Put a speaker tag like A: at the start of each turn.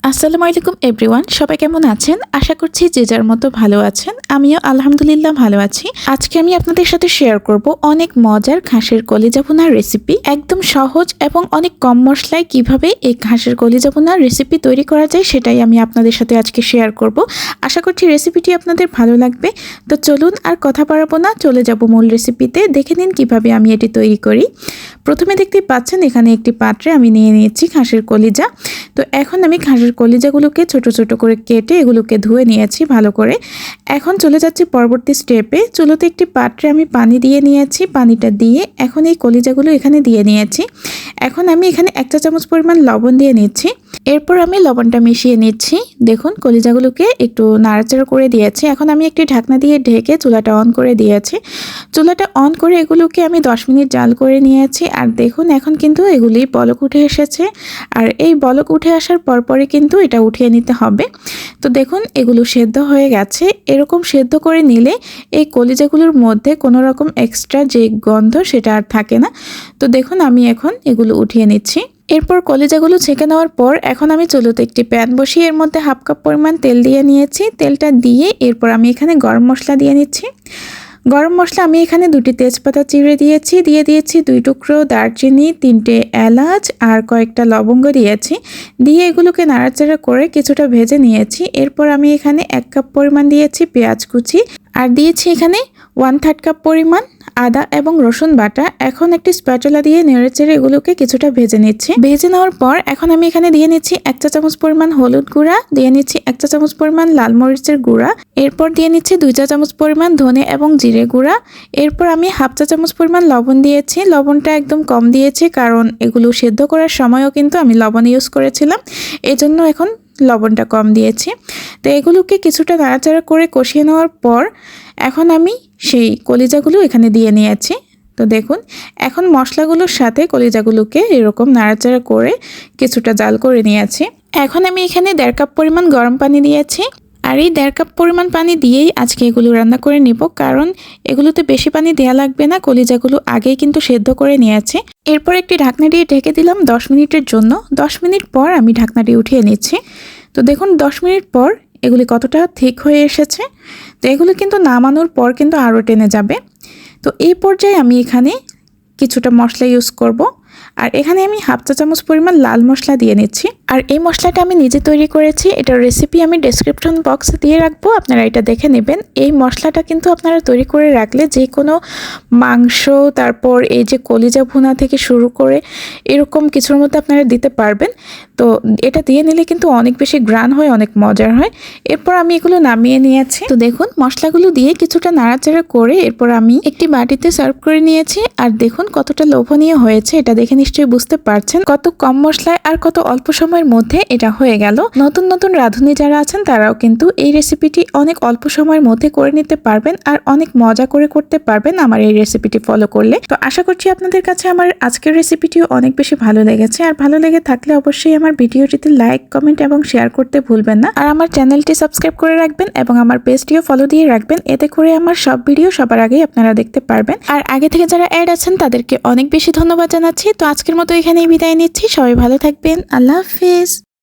A: আসসালামু আলাইকুম এভরিওয়ান, সবাই কেমন আছেন? আশা করছি যে যার মতো ভালো আছেন। আমিও আলহামদুলিল্লাহ ভালো আছি। আজকে আমি আপনাদের সাথে শেয়ার করব অনেক মজার ঘাসের কলিজা ভুনার রেসিপি। একদম সহজ এবং অনেক কম মশলায় কিভাবে এই ঘাসের কলিজা ভুনার রেসিপি তৈরি করা যায় সেটাই আমি আপনাদের সাথে আজকে শেয়ার করব। আশা করছি রেসিপিটি আপনাদের ভালো লাগবে। তো চলুন আর কথা বাড়াবো না, চলে যাব মূল রেসিপিতে। দেখে নিন কিভাবে আমি এটি তৈরি করি। প্রথমে দেখতেই পাচ্ছেন এখানে একটি পাত্রে আমি নিয়ে নিয়েছি ঘাসের কলিজা। তো এখন আমি ঘাসের কলিজাগুলোকে ছোট ছোট করে কেটে এগুলোকে ধুয়ে নিয়েছি ভালো করে। এখন চলে যাচ্ছি পরবর্তী স্টেপে। চুলোতে একটি পাত্রে আমি পানি দিয়ে নিয়েছি। পানিটা দিয়ে এখন এই কলিজাগুলো এখানে দিয়ে নিয়েছি। এখন আমি এখানে 1 চা চামচ পরিমাণ লবণ দিয়ে নিচ্ছি। এরপর আমি লবণটা মিশিয়ে নিচ্ছি। দেখুন কলিজাগুলোকে একটু নাড়াচাড়া করে দিয়েছি। এখন আমি একটি ঢাকনা দিয়ে ঢেকে চুলাটা অন করে দিয়েছি। চুলাটা অন করে এগুলোকে আমি 10 মিনিট জাল করে নিয়েছি। আর দেখুন এখন কিন্তু এগুলি বলক উঠে এসেছে। আর এই বলক উঠে আসার পরপরই কিন্তু এটা উঠিয়ে নিতে হবে। তো দেখুন এগুলো সেদ্ধ হয়ে গেছে। এরকম সেদ্ধ করে নিলে এই কলিজাগুলোর মধ্যে কোনো রকম এক্সট্রা যে গন্ধ সেটা আর থাকে না। তো দেখুন আমি এখন এগুলো উঠিয়ে নিচ্ছি। এরপর কলিজাগুলো ছেঁকে নেওয়ার পর এখন আমি চুলোতে একটি প্যান বসিয়ে এর মধ্যে 1/2 কাপ পরিমাণ তেল দিয়ে নিয়েছি। তেলটা দিয়ে এরপর আমি এখানে গরম মশলা দিয়ে নিচ্ছি। গরম মশলা আমি এখানে 2টি তেজপাতা চিড়ে দিয়েছি, দিয়ে দিয়েছি 2 টুকরো দারচিনি, 3টে এলাচ আর কয়েকটা লবঙ্গ দিয়েছি। দিয়ে এগুলোকে নাড়াচাড়া করে কিছুটা ভেজে নিয়েছি। এরপর আমি এখানে 1 কাপ পরিমাণ দিয়েছি পেঁয়াজ কুচি আর দিয়েছি এখানে 1/3 কাপ পরিমাণ আদা এবং রসুন বাটা। এখন একটি স্প্যাটুলা দিয়ে নেড়েচেড়ে এগুলোকে কিছুটা ভেজে নিচ্ছি। ভেজে নেওয়ার পর এখন আমি এখানে দিয়ে নিচ্ছি 1 চা চামচ পরিমাণ হলুদ গুঁড়া, দিয়ে নিচ্ছি 1 চা চামচ পরিমাণ লাল মরিচের গুঁড়া, এরপর দিয়ে নিচ্ছি 2 চা চামচ পরিমাণ ধনে এবং জিরে গুঁড়া। এরপর আমি 1/2 চা চামচ পরিমাণ লবণ দিয়েছি। লবণটা একদম কম দিয়েছি কারণ এগুলো সেদ্ধ করার সময়ও কিন্তু আমি লবণ ইউজ করেছিলাম, এজন্য এখন লবণটা কম দিয়েছি। তো এগুলোকে কিছুটা নাড়াচাড়া করে কষিয়ে নেওয়ার পর এখন আমি সেই কলিজাগুলো এখানে দিয়ে নিয়েছি। তো দেখুন এখন মশলাগুলোর সাথে কলিজাগুলোকে এরকম নাড়াচাড়া করে কিছুটা জাল করে নিয়েছি। এখন আমি এখানে 1.5 কাপ পরিমাণ গরম পানি দিয়েছি। আর এই 1.5 কাপ পরিমাণ পানি দিয়েই আজকে এগুলো রান্না করে নিব, কারণ এগুলোতে বেশি পানি দেওয়া লাগবে না, কলিজাগুলো আগেই কিন্তু সেদ্ধ করে নিয়েছি। এরপর একটি ঢাকনা দিয়ে ঢেকে দিলাম 10 মিনিটের জন্য। 10 মিনিট পর আমি ঢাকনাটি উঠিয়ে নিচ্ছি। তো দেখুন 10 মিনিট পর এগুলি কতটা ঠিক হয়ে এসেছে। তো এগুলো কিন্তু নামানোর পর কিন্তু আরও টেনে যাবে। তো এই পর্যায়ে আমি এখানে কিছুটা মশলা ইউজ করব। আর এখানে আমি 1/2 চা চামচ পরিমাণ লাল মশলা দিয়ে নিচ্ছি। আর এই মশলাটা আমি নিজে তৈরি করেছি, এটার রেসিপি আমি ডেসক্রিপশন বক্সে দিয়ে রাখবো, আপনারা এটা দেখে নেবেন। এই মশলাটা কিন্তু আপনারা তৈরি করে রাখলে যে কোনো মাংস, তারপর এই যে কলিজা ভুনা থেকে শুরু করে এরকম কিছুর মধ্যে আপনারা দিতে পারবেন। তো এটা দিয়ে নিলে কিন্তু অনেক বেশি গ্রান হয়, অনেক মজার হয়। এরপর আমি এগুলো নামিয়ে নিয়েছি। তো দেখুন মশলাগুলো দিয়ে কিছুটা নাড়াচাড়া করে এরপর আমি একটি বাটিতে সার্ভ করে নিয়েছি। আর দেখুন কতটা লোভনীয় হয়েছে, এটা দেখে নিশ্চয়ই বুঝতে পারছেন কত কম মশলায় আর কত অল্প সময়ের মধ্যে এটা হয়ে গেল। নতুন নতুন রাঁধুনি যারা আছেন তারাও কিন্তু এই রেসিপিটি অনেক অল্প সময়ের মধ্যে করে নিতে পারবেন আর অনেক মজা করে করতে পারবেন আমার এই রেসিপিটি ফলো করলে। তো আশা করছি আপনাদের কাছে আমার আজকের রেসিপিটিও অনেক বেশি ভালো লেগেছে। আর ভালো লেগে থাকলে অবশ্যই আমার ভিডিওটিতে লাইক, কমেন্ট এবং শেয়ার করতে ভুলবেন না। আর আমার চ্যানেলটি সাবস্ক্রাইব করে রাখবেন এবং আমার পেজটিও ফলো দিয়ে রাখবেন, এতে করে আমার সব ভিডিও সবার আগেই আপনারা দেখতে পারবেন। আর আগে থেকে যারা অ্যাড আছেন তাদেরকে অনেক বেশি ধন্যবাদ জানাচ্ছি। তো আজকের মতো এখানেই বিদায় নিচ্ছি। সবাই ভালো থাকবেন। আল্লাহ হাফেজ।